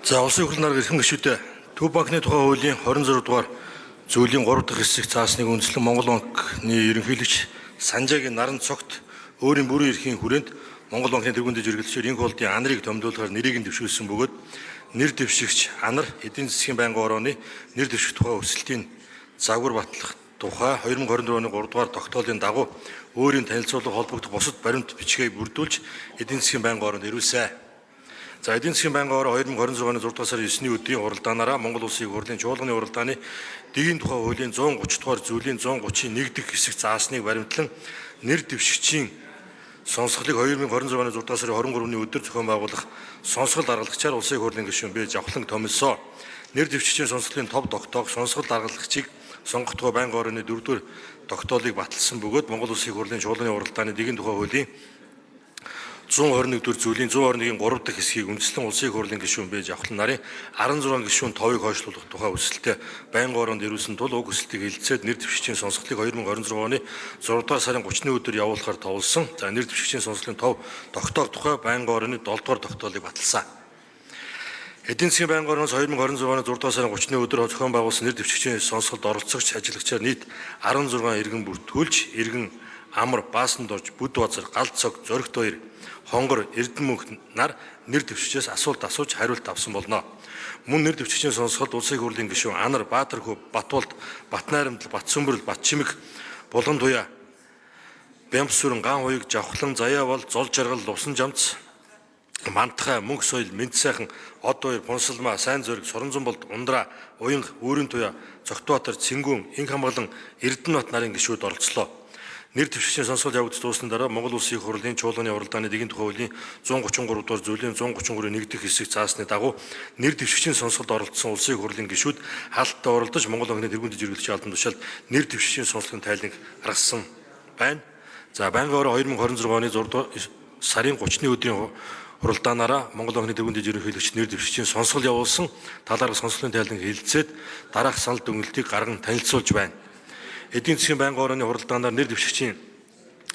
За улсын хурлын дарга эрхэм гишүүдээ Төв банкны тухай хуулийн 26 дугаар зүйлийн 3 дахь хэсэг цаасныг үндэслэн Монгол банкны ерөнхийлөгч Санжаагийн наран цогт өөрийн бүрэн эрхийн хүрээнд Монгол банкны тэргуун дэд ерөнхийлөгчөөр энэ хуулийг анарыг томилуулахаар нэрийг нь дэвшүүлсэн бөгөөд нэр дэвшигч анар эдийн засгийн байнгын орооны нэр дэвших тухай өрсөлтийн загвар батлах тухай 2024 оны 3 дугаар тогтоолын дагуу өөрийн танилцуулга холбогдох бусад баримт бичгээ бүрдүүлж эдийн засгийн байнгын ороонд ирүүлсэн. За эдийн засгийн байнгын ороо 2026 оны 6 дугаар сарын 9-ний өдрийн уралдаанаараа Монгол Улсын хурлын чуулганы уралдааны дэгийн тухай хуулийн 130 дугаар зүйлийн 131 дэх хэсэг заасныг баримтлан нэр дэвшигчийн сонсголыг 2026 оны 6 дугаар сарын 23-ны өдөр зохион байгуулах сонсгол даргалагчаар Улсын хурлын гишүүн Б. Жавхлан томилсон. Нэр дэвшигчийн сонсголын тов тогтоох сонсгол даргалагчийг сонгох тухай байнгын орооны 4-р тогтоолыг баталсан бөгөөд Монгол Улсын хурлын чуулганы уралдааны дэгийн тухай хуулийн 121 дүр зүйлийн 121-ийн 3 дахь хэсгийг үндэслэн Улсын хурлын гишүүн Б. Жавхлан нарын 16 гишүүн товыг хойшлуулах тухай өсөлтөд байнгын ороонд ирүүлсэн тул уг өсөлтийг хэлэлцээд нэр дэвшигчийн сонсголыг 2026 оны 6 дугаар сарын 30-ны өдөр явуулахаар товлсон. За нэр дэвшигчийн сонсголын тов тогтоох тухай байнгын орооны 7 дугаар тогтоолыг баталсан. Эдийн засгийн байнгын орооноос 2026 оны 6 дугаар сарын 30-ны өдөр зохион байгуулсан нэр дэвшигчийн сонсголд оролцогч ажиллагчаар нийт 16 иргэн бүртгүүлж иргэн амар баасан дорж бүд базар гал цог зөрөгт баяр хонгор эрдэнэ мөнх нар нэр дэвшигчээс асуулт асууж хариулт авсан болно. Мөн нэр дэвшигчийн сонсголд Улсын хурлын гишүүн Анар Баатархүү Батуулд Батнайрамдал Батсөмбөрл Батчимэг Булган туяа Бямбсүрэн Ган хуйг Жавхлан Заяа бол Зол жаргал Лувсан жамц Мантхай Мөнх соёл Мэд сайхан Од баяр Пунсалмаа Сайн зөрг Соронзон болд Ундра Уянга Үүрэн туяа Цогтбаатар Цингүүн Инх хамгаалан Эрдэнэбат нарын гишүүд оролцлоо. Нэр дэвшигчийн сонсгол явагдаж дууссан дараа Монгол Улсын хурлын чуулганы уралдааны дэгийн тухай хуулийн 133 дугаар зүйлийн 133-ийн 1 дэх хэсэг заасны дагуу нэр дэвшигчийн сонсголд оролцсон Улсын хурлын гишүүд хаалттай оролдож Монгол банкны тэргуун дэд ерөнхийлөгчийн албан тушаалд нэр дэвшигчийн сонсголын тайланг гаргасан байна. За байнгын ороо 2026 оны 6 дугаар сарын 30-ны өдрийн уралдаанаараа Монгол банкны тэргуун дэд ерөнхийлөгч нэр дэвшигчийн сонсгол явуулсан талаарх сонсголын тайланг хэлэлцээд дараах санал дүгнэлтийг гарган танилцуулж байна. Эдийн засгийн байнгын орооны хуралдаанаар нэр дэвшигчийн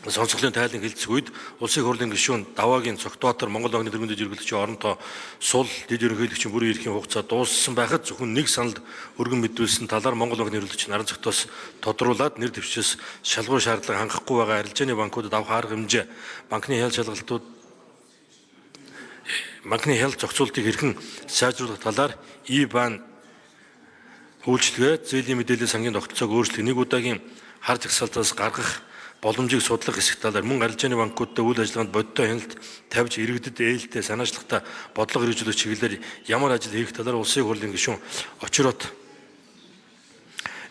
сонсголын тайланг хэлэлцэх үед Улсын хурлын гишүүн Даваагийн Цогтбаатар Монгол банкны тэргуун дэд ерөнхийлөгчийн оронтой сул дэд ерөнхийлөгчийн бүрэн эрхийн хугацаа дууссан байхад зөвхөн нэг саналд өргөн мэдүүлсэн талаар Монгол банкны ерөнхийлөгч наран цогтоос тодруулаад нэр дэвшигчээс шалгуур шаардлага хангахгүй байгаа арилжааны банкудад авах арга хэмжээ банкны хяналт шалгалтууд банкны хяналт зохицуултыг хэрхэн сайжруулах талаар ИБАН үйлчлэгээ зээлийн мэдээллийн сангийн тогтолцоог өөрчлөх нэг удаагийн хар жагсаалтаас гаргах боломжийг судлах хэсэг талаар мөн арилжааны банкудтай үйл ажиллагаанд бодиттой хяналт тавьж иргэдэд ээлтэй санаачлагтай бодлого хэрэгжүүлэх чиглэлээр ямар ажил хийх талаар Улсын хурлын гишүүн очрот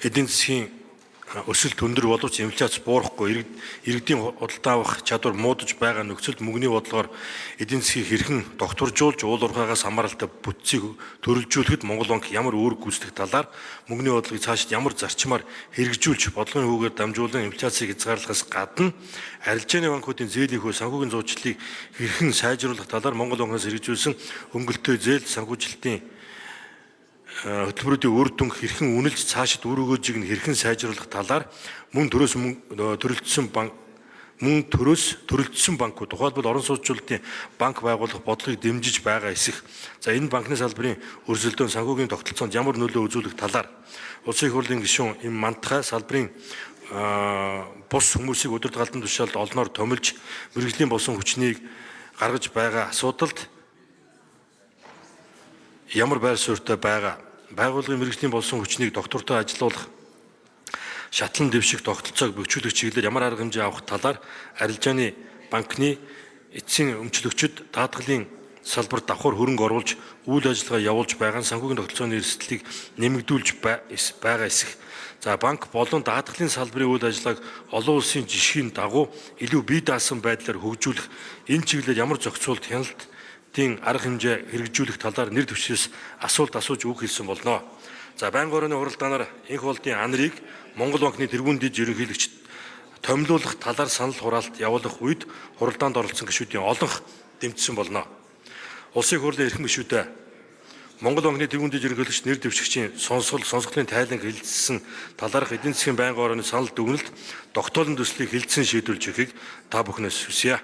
эдийн засгийн өсөлт өндөр боловч инфляц буурахгүй иргэдийн худалдаа авах чадвар муудаж байгаа нөхцөлд мөнгөний бодлогоор эдийн засгийг хэрхэн докторжуулж уул уурхайгаас хамааралтай бүтцийг төрөлжүүлэхэд Монгол банк ямар үүрэг гүйцэтгэх талаар мөнгөний бодлогыг цаашид ямар зарчмаар хэрэгжүүлж бодлогын хүүгээр дамжуулан инфляцийг хязгаарлахаас гадна арилжааны банкуудын зээлийн хөө санхүүгийн зуучлалыг хэрхэн сайжруулах талаар Монгол банкнаас хэрэгжүүлсэн хөнгөлөлтөө зээл санхүүжилтийн хөтөлбөрүүдийн үр дүнг хэрхэн үнэлж цаашид үр өгөөжийг нь хэрхэн сайжруулах талаар мөн төрөлжсөн банкуд тухайлбал орон сууцчлалтын банк байгуулах бодлогыг дэмжиж байгаа эсэх. За энэ банкны салбарын өрсөлдөөн санхүүгийн тогтолцоонд ямар нөлөө үзүүлэх талаар Улсын хурлын гишүүн им Мантхай салбарын бус хүмүүсийг өдөрт галдан тушаалд олноор томилж мэргэжлийн болсон хүчнийг гаргаж байгаа асуудалд ямар байр суурьтай байгаа байгууллагын мэргэжлийн болсон хүчнийг доктортой ажилуулах шатлан дэвших тогтолцоог бөкчүүлэх чиглэлээр ямар арга хэмжээ авах талаар арилжааны банкны эцсийн өмчлөгчид даатгалын салбарт давхар хөрөнгө оруулж үйл ажиллагаа явуулж байгаа санхүүгийн тогтолцооны эрсдлийг нэмэгдүүлж байгаа эсэх. За банк болон даатгалын салбарын үйл ажиллагааг олон улсын жишгийн дагуу илүү бие даасан байдлаар хөгжүүлэх энэ чиглэлээр ямар зохицуулт хяналт арга хэмжээ хэрэгжүүлэх талаар нэр дэвшигчээс асуулт асууж үг хэлсэн болно. За байнгын орооны хуралдаанаар энх болдын анарыг Монгол банкны тэргуун дэд ерөнхийлөгчд томилуулах талаар санал хураалт явуулах үед хуралдаанд оролцсон гишүүдийн олонх дэмжсэн болно. Улсын хурлын эрхэм гишүүдээ Монгол банкны тэргуун дэд ерөнхийлөгч нэр дэвшигчийн сонсголын тайланг хэлэлцсэн талаарх эдийн засгийн байнгын орооны санал дүгнэлт тогтоолын төслийг хэлэлцэн шийдвэрлэж өгөхийг та бүхнээс хүсье.